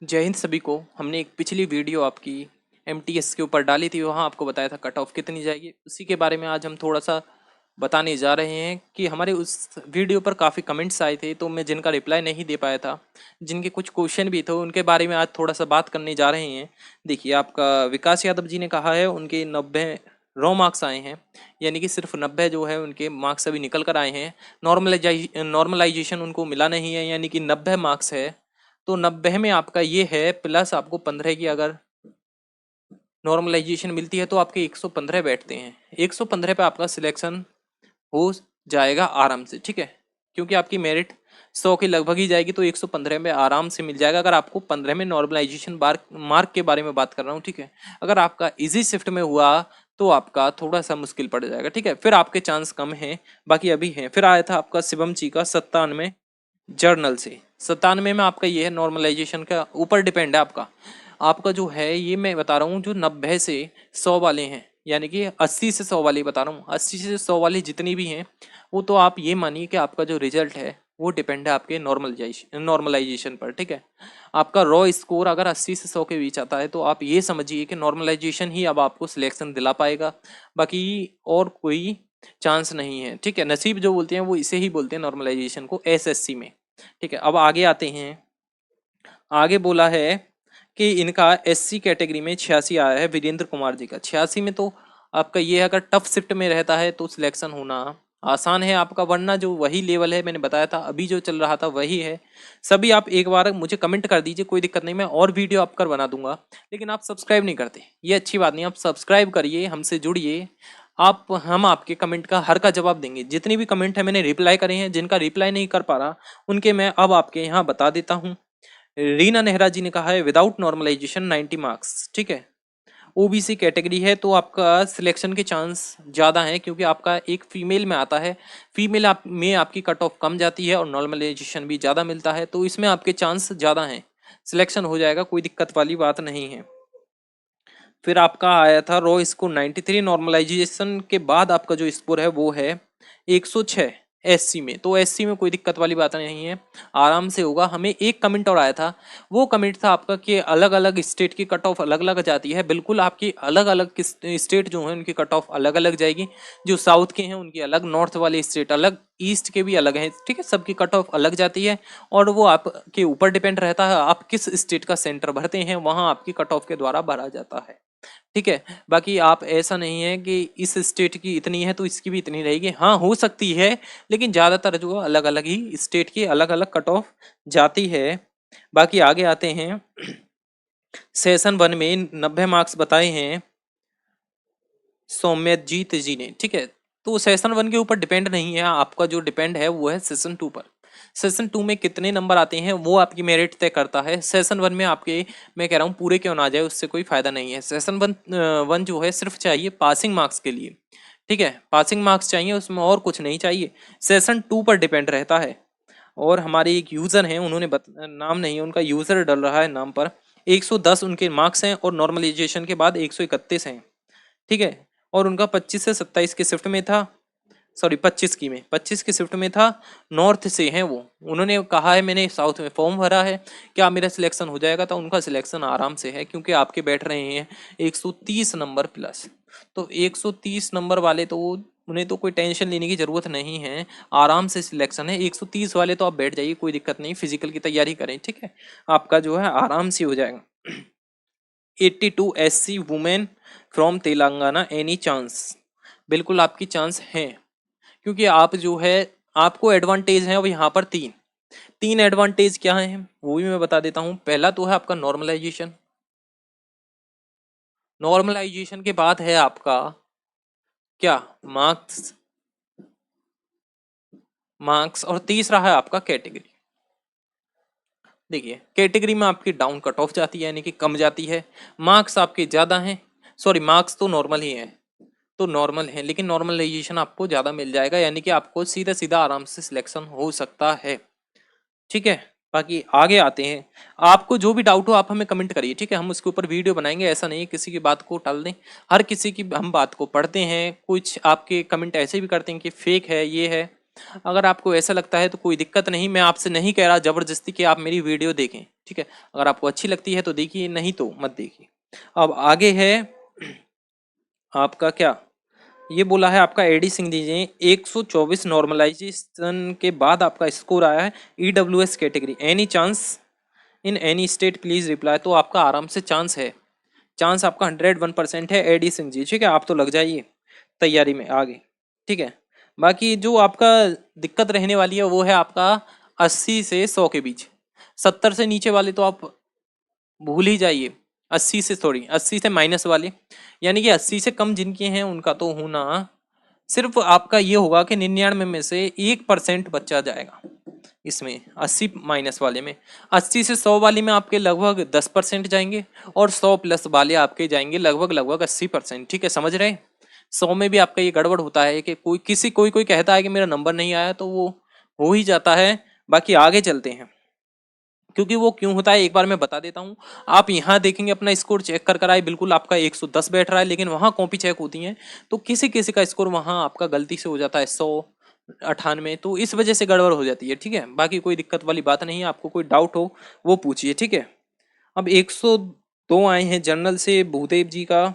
जय हिंद सभी को। हमने एक पिछली वीडियो आपकी एमटीएस के ऊपर डाली थी, वहाँ आपको बताया था कट ऑफ कितनी जाएगी। उसी के बारे में आज हम थोड़ा सा बताने जा रहे हैं कि हमारे उस वीडियो पर काफ़ी कमेंट्स आए थे, तो मैं जिनका रिप्लाई नहीं दे पाया था, जिनके कुछ क्वेश्चन भी थे, उनके बारे में आज थोड़ा सा बात करने जा रहे हैं। देखिए, आपका विकास यादव जी ने कहा है उनके 90 रॉ मार्क्स आए हैं, यानी कि सिर्फ 90 जो है उनके मार्क्स अभी निकल कर आए हैं। नॉर्मलाइजेशन उनको मिला नहीं है, यानी कि 90 मार्क्स है। तो 90 में आपका ये है, प्लस आपको 15 की अगर नॉर्मलाइजेशन मिलती है तो आपके 115 बैठते हैं। 115 पे आपका सिलेक्शन हो जाएगा आराम से, ठीक है। क्योंकि आपकी मेरिट 100 के लगभग ही जाएगी, तो 115 में आराम से मिल जाएगा। अगर आपको 15 में नॉर्मलाइजेशन मार्क के बारे में बात कर रहा हूँ, ठीक है। अगर आपका इजी शिफ्ट में हुआ तो आपका थोड़ा सा मुश्किल पड़ जाएगा, ठीक है। फिर आपके चांस कम हैं, बाकी अभी हैं। फिर आया था आपका शिवम जी का 97 जर्नल से। 97 में आपका ये है, नॉर्मलाइजेशन का ऊपर डिपेंड है आपका। आपका जो है ये मैं बता रहा हूँ, जो 90 से 100 वाले हैं, यानी कि 80 से 100 वाले बता रहा हूँ। 80 से 100 वाले जितनी भी हैं, वो तो आप ये मानिए कि आपका जो रिजल्ट है वो डिपेंड है आपके नॉर्मलाइजेशन पर, ठीक है। आपका रॉ स्कोर अगर 80 से 100 के बीच आता है तो आप ये समझिए कि नॉर्मलाइजेशन ही अब आपको सिलेक्शन दिला पाएगा, बाकी और कोई चांस नहीं है, ठीक है। नसीब जो बोलते हैं वो इसे ही बोलते हैं, नॉर्मलाइजेशन को, एसएससी में, ठीक है। अब आगे आते हैं। आगे बोला है कि इनका एससी कैटेगरी में 86 आया है, वीरेंद्र कुमार जी का 86 में। तो आपका ये अगर टफ शिफ्ट में रहता है तो सिलेक्शन होना आसान है आपका, वरना जो वही लेवल है मैंने बताया था, अभी जो चल रहा था वही है। सभी आप एक बार मुझे कमेंट कर दीजिए, कोई दिक्कत नहीं, मैं और वीडियो आपका बना दूंगा। लेकिन आप सब्सक्राइब नहीं करते, ये अच्छी बात नहीं। आप सब्सक्राइब करिए, हमसे जुड़िए। हम आपके कमेंट का हर का जवाब देंगे। जितनी भी कमेंट है मैंने रिप्लाई करे हैं, जिनका रिप्लाई नहीं कर पा रहा उनके मैं अब आपके यहाँ बता देता हूँ। रीना नेहरा जी ने कहा है विदाउट नॉर्मलाइजेशन 90 मार्क्स, ठीक है। ओबीसी कैटेगरी है तो आपका सिलेक्शन के चांस ज़्यादा हैं, क्योंकि आपका एक फीमेल में आता है। फीमेल में आपकी कट ऑफ कम जाती है और नॉर्मलाइजेशन भी ज़्यादा मिलता है, तो इसमें आपके चांस ज़्यादा हैं, सिलेक्शन हो जाएगा, कोई दिक्कत वाली बात नहीं है। फिर आपका आया था रॉ स्कोर 93। नॉर्मलाइजेशन के बाद आपका जो स्कोर है वो है 106 एससी में। तो एससी में कोई दिक्कत वाली बात नहीं है, आराम से होगा। हमें एक कमेंट और आया था, वो कमेंट था आपका कि अलग अलग स्टेट की कट ऑफ अलग अलग जाती है। बिल्कुल, आपकी अलग अलग स्टेट जो है उनकी कट ऑफ अलग अलग जाएगी। जो साउथ के हैं उनकी अलग, नॉर्थ वाले स्टेट अलग, ईस्ट के भी अलग हैं, ठीक है। सबकी कट ऑफ अलग जाती है और वो आपके ऊपर डिपेंड रहता है, आप किस स्टेट का सेंटर भरते हैं, वहां आपकी कट ऑफ के द्वारा भरा जाता है, ठीक है। बाकी आप ऐसा नहीं है कि इस स्टेट की इतनी है तो इसकी भी इतनी रहेगी, हाँ हो सकती है, लेकिन ज्यादातर जो अलग अलग ही स्टेट की अलग अलग कट ऑफ जाती है। बाकी आगे आते हैं। सेशन 1 में 90 मार्क्स बताए हैं सौम्यजीत जी ने, ठीक है। तो सेशन 1 के ऊपर डिपेंड नहीं है आपका, जो डिपेंड है वो है सेशन 2 पर। सेशन 2 में कितने नंबर आते हैं वो आपकी मेरिट तय करता है। सेशन 1 में आपके, मैं कह रहा हूँ पूरे क्यों ना आ जाए, उससे कोई फायदा नहीं है। सेशन 1 जो है सिर्फ चाहिए पासिंग मार्क्स के लिए, ठीक है। पासिंग मार्क्स चाहिए, उसमें और कुछ नहीं चाहिए। सेशन 2 पर डिपेंड रहता है। और हमारे एक यूजर हैं, उन्होंने नाम नहीं है उनका, यूजर डल रहा है नाम पर। 110 उनके मार्क्स हैं और नॉर्मलाइजेशन के बाद 131 हैं, ठीक है। और उनका 25 से 27 की शिफ्ट में था, सॉरी 25 की शिफ्ट में था। नॉर्थ से हैं वो। उन्होंने कहा है मैंने साउथ में फॉर्म भरा है, क्या मेरा सिलेक्शन हो जाएगा? तो उनका सिलेक्शन आराम से है, क्योंकि आपके बैठ रहे हैं 130 नंबर प्लस। तो 130 नंबर वाले तो उन्हें तो कोई टेंशन लेने की जरूरत नहीं है, आराम से सिलेक्शन है। 130 वाले तो आप बैठ जाइए, कोई दिक्कत नहीं, फिजिकल की तैयारी करें, ठीक है। आपका जो है आराम से हो जाएगा। 82 SC women from Telangana, any chance? बिल्कुल आपकी चांस है, क्योंकि आप जो है, आपको एडवांटेज है अब यहाँ पर तीन। तीन एडवांटेज क्या है वो भी मैं बता देता हूँ। पहला तो है आपका नॉर्मलाइजेशन। नॉर्मलाइजेशन के बाद है आपका क्या, मार्क्स। मार्क्स और तीसरा है आपका कैटेगरी। देखिए, कैटेगरी में आपकी डाउन कट ऑफ जाती है, यानी कि कम जाती है। मार्क्स आपके ज्यादा हैं, सॉरी मार्क्स तो नॉर्मल ही है, तो नॉर्मल है, लेकिन नॉर्मलाइजेशन आपको ज्यादा मिल जाएगा, यानी कि आपको सीधा सीधा आराम से सिलेक्शन हो सकता है, ठीक है। बाकी आगे आते हैं। आपको जो भी डाउट हो आप हमें कमेंट करिए, ठीक है। हम उसके ऊपर वीडियो बनाएंगे, ऐसा नहीं है किसी की बात को टाल दें। हर किसी की हम बात को पढ़ते हैं। कुछ आपके कमेंट ऐसे भी करते हैं कि फेक है, ये है, अगर आपको ऐसा लगता है तो कोई दिक्कत नहीं, मैं आपसे नहीं कह रहा जबरदस्ती कि आप मेरी वीडियो देखें, ठीक है। अगर आपको अच्छी लगती है तो देखिए, नहीं तो मत देखिए। अब आगे है आपका क्या, ये बोला है आपका एडी सिंह दीजिए 124 नॉर्मलाइजेशन के बाद आपका स्कोर आया है EWS category, any chance in any state please reply. तो आपका आराम से चांस है, चांस आपका 101% है एडी सिंह जी, ठीक है। आप तो लग जाइए तैयारी में आगे, ठीक है। बाकी जो आपका दिक्कत रहने वाली है वो है आपका 80 से 100 के बीच। 70 से नीचे वाले तो आप भूल ही जाइए, 80 से थोड़ी, 80 से माइनस वाले, यानी कि 80 से कम जिनके हैं उनका तो होना सिर्फ आपका ये होगा कि 99 में से 1% बच्चा जाएगा इसमें, 80 माइनस वाले में। 80 से 100 वाले में आपके लगभग 10% जाएंगे, और 100 प्लस वाले आपके जाएंगे लगभग लगभग 80%, ठीक है, समझ रहे हैं। 100 में भी आपका ये गड़बड़ होता है कि कोई कोई कहता है कि मेरा नंबर नहीं आया, तो वो हो ही जाता है। बाकी आगे चलते हैं, क्योंकि वो क्यों होता है एक बार मैं बता देता हूँ। आप यहाँ देखेंगे अपना स्कोर चेक कर आए, बिल्कुल आपका 110 बैठ रहा है, लेकिन वहाँ कॉपी चेक होती है तो किसी किसी का स्कोर वहाँ आपका गलती से हो जाता है 198, तो इस वजह से गड़बड़ हो जाती है, ठीक है। बाकी कोई दिक्कत वाली बात नहीं है, आपको कोई डाउट हो वो पूछिए, ठीक है। अब 102 आए हैं जनरल से भूदेव जी का,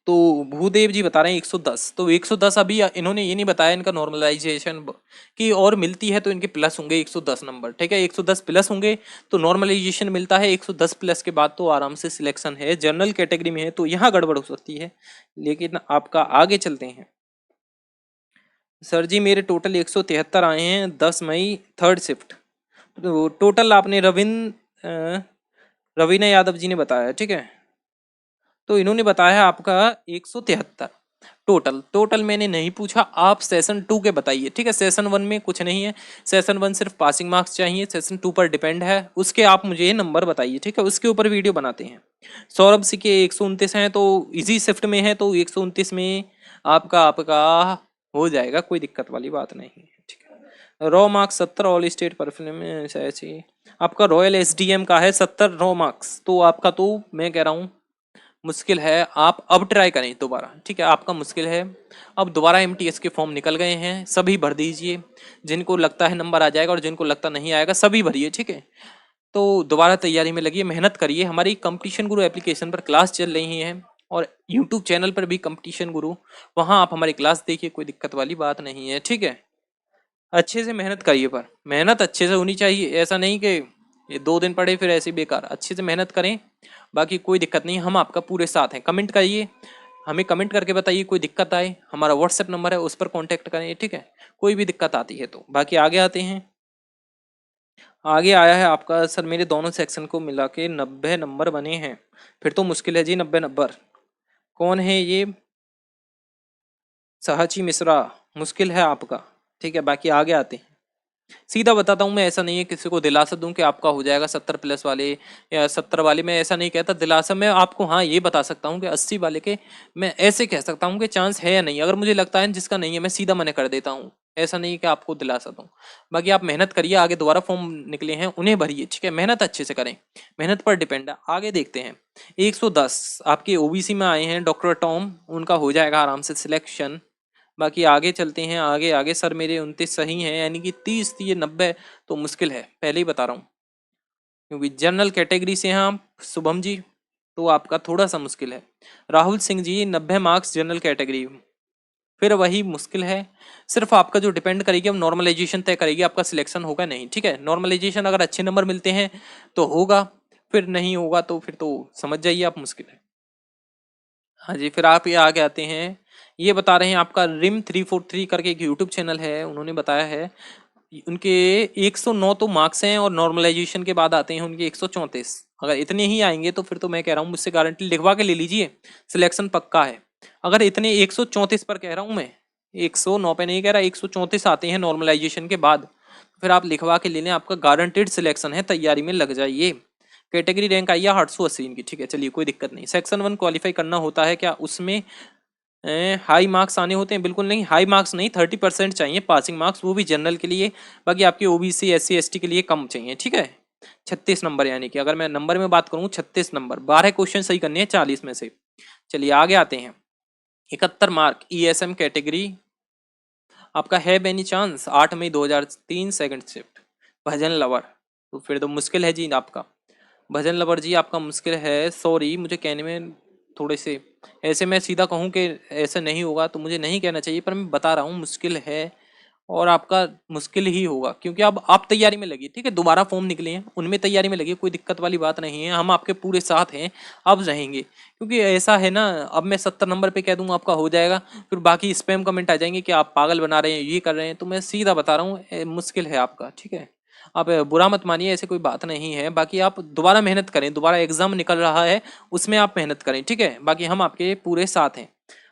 तो भूदेव जी बता रहे हैं 110, तो 110 अभी इन्होंने ये नहीं बताया इनका नॉर्मलाइजेशन की, और मिलती है तो इनके प्लस होंगे 110 नंबर, ठीक है। 110 प्लस होंगे तो नॉर्मलाइजेशन मिलता है, 110 प्लस के बाद तो आराम से सिलेक्शन है। जनरल कैटेगरी में है तो यहाँ गड़बड़ हो सकती है, लेकिन आपका आगे चलते हैं। सर जी मेरे टोटल 173 आए हैं 10 मई थर्ड शिफ्ट, तो टोटल आपने रवीना यादव जी ने बताया, ठीक है। तो इन्होंने बताया आपका 173 टोटल। टोटल मैंने नहीं पूछा, आप सेशन 2 के बताइए, ठीक है। सेशन 1 में कुछ नहीं है, सेशन 1 सिर्फ पासिंग मार्क्स चाहिए, सेशन 2 पर डिपेंड है, उसके आप मुझे नंबर बताइए, ठीक है, उसके ऊपर वीडियो बनाते हैं। सौरभ सी के 129 हैं, तो इजी शिफ्ट में है, तो 129 में आपका आपका हो जाएगा, कोई दिक्कत वाली बात नहीं है, ठीक है। Raw marks 70 all state performance ऐसे आपका रॉयल एसडीएम का है 70 रॉ मार्क्स, तो आपका तो मैं कह रहा हूँ मुश्किल है, आप अब ट्राई करें दोबारा, ठीक है। आपका मुश्किल है, अब दोबारा एमटीएस के फॉर्म निकल गए हैं, सभी भर दीजिए, जिनको लगता है नंबर आ जाएगा और जिनको लगता नहीं आएगा सभी भरिए, ठीक है। तो दोबारा तैयारी में लगिए, मेहनत करिए। हमारी कंपटीशन गुरु एप्लीकेशन पर क्लास चल रही है, और यूट्यूब चैनल पर भी कंपटीशन गुरु, वहाँ आप हमारी क्लास देखिए, कोई दिक्कत वाली बात नहीं है, ठीक है। अच्छे से मेहनत करिए, पर मेहनत अच्छे से होनी चाहिए, ऐसा नहीं कि ये 2 दिन पढ़े फिर ऐसे ही बेकार, अच्छे से मेहनत करें। बाकी कोई दिक्कत नहीं, हम आपका पूरे साथ हैं। कमेंट करिए, हमें कमेंट करके बताइए कोई दिक्कत आए, हमारा व्हाट्सएप नंबर है उस पर कांटेक्ट करें, ठीक है, कोई भी दिक्कत आती है तो। बाकी आगे आते हैं, आगे आया है आपका सर मेरे दोनों सेक्शन को मिला के 90 नंबर बने हैं, फिर तो मुश्किल है जी 90 नंबर। कौन है ये, साहची मिश्रा, मुश्किल है आपका, ठीक है। बाकी आगे आते हैं, सीधा बताता हूँ मैं, ऐसा नहीं है किसी को दिलासा दूं कि आपका हो जाएगा 70 प्लस वाले या 70 वाले, मैं ऐसा नहीं कहता दिलासा। मैं आपको हाँ ये बता सकता हूँ कि 80 वाले के मैं ऐसे कह सकता हूँ कि चांस है या नहीं, अगर मुझे लगता है जिसका नहीं है मैं सीधा मना कर देता हूँ, ऐसा नहीं कि आपको दिलासा दूं। बाकी आप मेहनत करिए, आगे दोबारा फॉर्म निकले हैं उन्हें भरिए, ठीक है, मेहनत अच्छे से करें, मेहनत पर डिपेंड है। आगे देखते हैं, 110 आपके ओबीसी में आए हैं डॉक्टर टॉम, उनका हो जाएगा आराम से सिलेक्शन। बाकी आगे चलते हैं, आगे आगे सर मेरे 29 सही हैं, यानी कि 30 ये 90 तो मुश्किल है, पहले ही बता रहा हूँ, क्योंकि जनरल कैटेगरी से हैं आप शुभम जी, तो आपका थोड़ा सा मुश्किल है। Rahul Singh ji 90 marks general category, फिर वही मुश्किल है। सिर्फ आपका जो डिपेंड करेगी, अब नॉर्मलाइजेशन तय करेगी आपका सिलेक्शन होगा नहीं, ठीक है। नॉर्मलाइजेशन अगर अच्छे नंबर मिलते हैं तो होगा, फिर नहीं होगा तो फिर तो समझ जाइए आप मुश्किल है। हाँ जी, फिर आप ये आगे आते हैं, ये बता रहे हैं आपका रिम 343 करके एक यूट्यूब चैनल है, उन्होंने बताया है उनके 109 तो मार्क्स हैं, और नॉर्मलाइजेशन के बाद आते हैं उनके 134। अगर इतने ही आएंगे तो फिर तो मैं कह रहा हूँ मुझसे गारंटी लिखवा के ले लीजिए, सिलेक्शन पक्का है। अगर इतने 134 पर कह रहा हूँ मैं, 109 पे नहीं कह रहा, 134 आते हैं नॉर्मलाइजेशन के बाद, फिर आप लिखवा के ले लें, आपका गारंटेड सिलेक्शन है, तैयारी में लग जाइए। कैटेगरी रैंक आई है 880 इनकी, ठीक है, चलिए कोई दिक्कत नहीं। सेक्शन 1 क्वालिफाई करना होता है क्या, उसमें हाई मार्क्स आने होते हैं, बिल्कुल नहीं, हाई मार्क्स नहीं, 30% चाहिए पासिंग मार्क्स, वो भी जनरल के लिए। बाकी आपके ओबीसी SC ST के लिए कम चाहिए, ठीक है। 36 नंबर, यानी कि अगर मैं नंबर में बात करूँ 36 नंबर, 12 क्वेश्चन सही करने हैं 40 में से। चलिए आगे आते हैं, 71 मार्क ESM कैटेगरी, आपका है बेनी चांस 8 मई 2003 सेकंड शिफ्ट भजन लवर। तो फिर तो मुश्किल है जी आपका भजन लवर जी, आपका मुश्किल है। सॉरी, मुझे कहने में थोड़े से ऐसे मैं सीधा कहूँ कि ऐसा नहीं होगा तो मुझे नहीं कहना चाहिए, पर मैं बता रहा हूँ मुश्किल है और आपका मुश्किल ही होगा, क्योंकि अब आप तैयारी में लगी, ठीक है। दोबारा फॉर्म निकले हैं, उनमें तैयारी में लगी, कोई दिक्कत वाली बात नहीं है, हम आपके पूरे साथ हैं। अब रहेंगे, क्योंकि ऐसा है ना, अब मैं 70 नंबर पे कह दूंगा आपका हो जाएगा, फिर बाकी स्पैम कमेंट आ जाएंगे कि आप पागल बना रहे हैं, ये कर रहे हैं। तो मैं सीधा बता रहा हूँ मुश्किल है आपका, ठीक है। आप बुरा मत मानिए, ऐसे कोई बात नहीं है। बाकी आप दोबारा मेहनत करें, दोबारा एग्जाम निकल रहा है, उसमें आप मेहनत करें, ठीक है। बाकी हम आपके पूरे साथ हैं।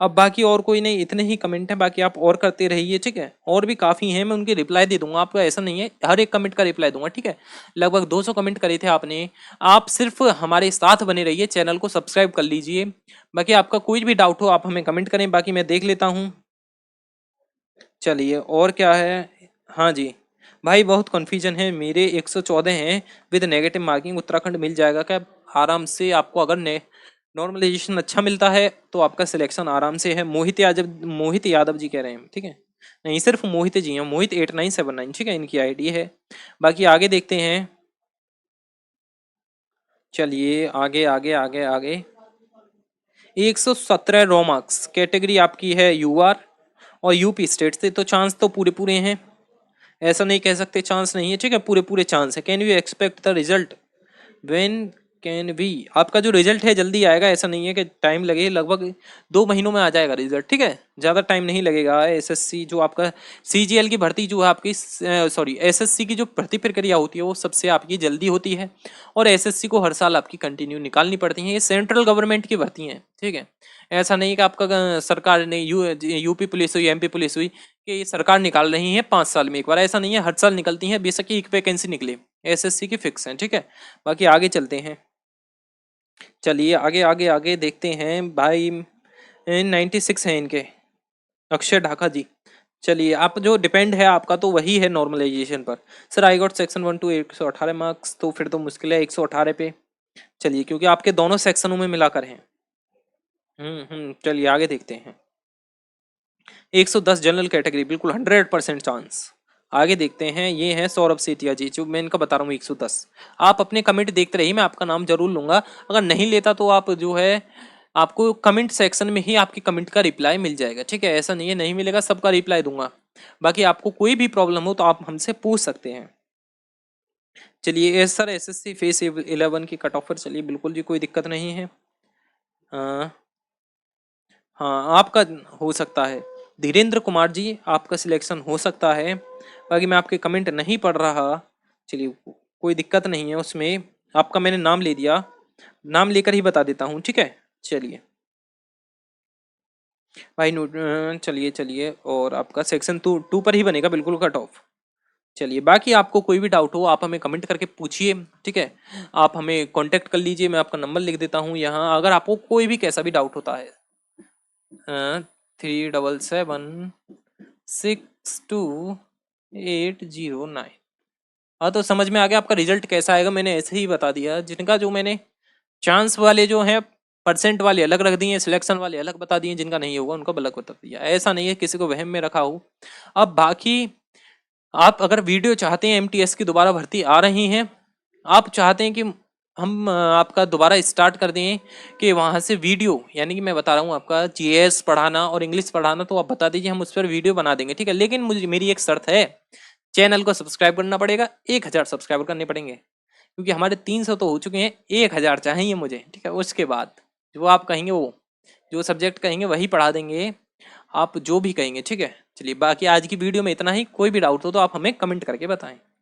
अब बाकी और कोई नहीं, इतने ही कमेंट हैं, बाकी आप और करते रहिए, ठीक है। और भी काफ़ी हैं, मैं उनकी रिप्लाई दे दूंगा आपको, ऐसा नहीं है, हर एक कमेंट का रिप्लाई दूंगा, ठीक है। लगभग 200 कमेंट करे थे आपने। आप सिर्फ हमारे साथ बने रहिए, चैनल को सब्सक्राइब कर लीजिए। बाकी आपका कोई भी डाउट हो आप हमें कमेंट करें, बाकी मैं देख लेता हूँ। चलिए और क्या है। हाँ जी भाई, बहुत कन्फ्यूजन है, मेरे 114 हैं विद नेगेटिव मार्किंग। उत्तराखंड मिल जाएगा क्या आराम से आपको? अगर नॉर्मलाइजेशन अच्छा मिलता है तो आपका सिलेक्शन आराम से है। मोहित यादव जी कह रहे हैं, ठीक है। नहीं, सिर्फ मोहित जी हैं, मोहित 8979, ठीक है, इनकी आईडी है। बाकी आगे देखते हैं। चलिए आगे आगे आगे आगे। 117 रॉ मार्क्स, कैटेगरी आपकी है यूआर और यूपी स्टेट से, तो चांस तो पूरे पूरे हैं, ऐसा नहीं कह सकते चांस नहीं है, ठीक है, पूरे पूरे चांस है। Can you expect the result? When can be? आपका जो रिजल्ट है जल्दी आएगा, ऐसा नहीं है कि टाइम लगे, लगभग 2 महीनों में आ जाएगा रिजल्ट, ठीक है, ज़्यादा टाइम नहीं लगेगा। एसएससी जो आपका सीजीएल की भर्ती जो है आपकी, सॉरी एसएससी की जो भर्ती प्रक्रिया होती है वो सबसे आपकी जल्दी होती है, और एसएससी को हर साल आपकी कंटिन्यू निकालनी पड़ती है। ये सेंट्रल गवर्नमेंट की भर्ती है, ठीक है। ऐसा नहीं कि आपका सरकार ने यूपी पुलिस हुई, एमपी पुलिस हुई, कि ये सरकार निकाल रही है 5 साल में एक बार, ऐसा नहीं है, हर साल निकलती है, बेशक ही एक वैकेंसी निकले, एसएससी की फिक्स है, ठीक है। बाकी आगे चलते हैं। चलिए आगे आगे आगे देखते हैं भाई। 96 है इनके, अक्षय ढाका जी। चलिए, आप जो डिपेंड है आपका तो वही है नॉर्मलाइजेशन पर। Sir I got section 1 to 118 marks, तो फिर तो मुश्किल है 118 पे। चलिए, क्योंकि आपके दोनों सेक्शनों में मिलाकर हैं। चलिए आगे देखते हैं। 110 जनरल कैटेगरी, बिल्कुल 100% चांस। आगे देखते हैं, ये हैं सौरभ सेठिया जी, जो मैं इनका बता रहा हूँ 110। आप अपने कमेंट देखते रहिए, मैं आपका नाम जरूर लूंगा। अगर नहीं लेता तो आप जो है, आपको कमेंट सेक्शन में ही आपकी कमेंट का रिप्लाई मिल जाएगा, ठीक है। ऐसा नहीं है नहीं मिलेगा, सबका रिप्लाई दूंगा। बाकी आपको कोई भी प्रॉब्लम हो तो आप हमसे पूछ सकते हैं। चलिए सर, एसएससी फेस 11 की कट ऑफर, चलिए बिल्कुल जी, कोई दिक्कत नहीं है। हाँ हाँ, आपका हो सकता है। धीरेन्द्र कुमार जी, आपका सिलेक्शन हो सकता है। बाकी मैं आपके कमेंट नहीं पढ़ रहा, चलिए कोई दिक्कत नहीं है उसमें। आपका मैंने नाम ले दिया, नाम लेकर ही बता देता हूँ, ठीक है। चलिए भाई चलिए चलिए, और आपका सेक्शन 2 पर ही बनेगा बिल्कुल कट ऑफ। चलिए, बाकी आपको कोई भी डाउट हो आप हमें कमेंट करके पूछिए, ठीक है। आप हमें कांटेक्ट कर लीजिए, मैं आपका नंबर लिख देता हूँ यहाँ, अगर आपको कोई भी कैसा भी डाउट होता है। 37762809। हाँ, तो समझ में आ गया आपका रिजल्ट कैसा आएगा, मैंने ऐसे ही बता दिया। जिनका जो मैंने चांस वाले जो हैं, परसेंट वाले अलग रख दिए, सिलेक्शन वाले अलग बता दिए, जिनका नहीं होगा उनको अलग बता दिया। ऐसा नहीं है किसी को वहम में रखा हो। अब बाकी आप अगर वीडियो चाहते हैं, एमटीएस की दोबारा भर्ती आ रही हैं, आप चाहते हैं कि हम आपका दोबारा स्टार्ट कर दें कि वहाँ से वीडियो, यानी कि मैं बता रहा हूँ आपका जीएस पढ़ाना और इंग्लिश पढ़ाना, तो आप बता दीजिए, हम उस पर वीडियो बना देंगे, ठीक है। लेकिन मुझे मेरी एक शर्त है, चैनल को सब्सक्राइब करना पड़ेगा, 1000 सब्सक्राइबर करने पड़ेंगे, क्योंकि हमारे 300 तो हो चुके हैं, 1000 चाहिए मुझे, ठीक है। उसके बाद जो आप कहेंगे, वो जो सब्जेक्ट कहेंगे वही पढ़ा देंगे, आप जो भी कहेंगे, ठीक है। चलिए, बाकी आज की वीडियो में इतना ही। कोई भी डाउट हो तो आप हमें कमेंट करके बताएं।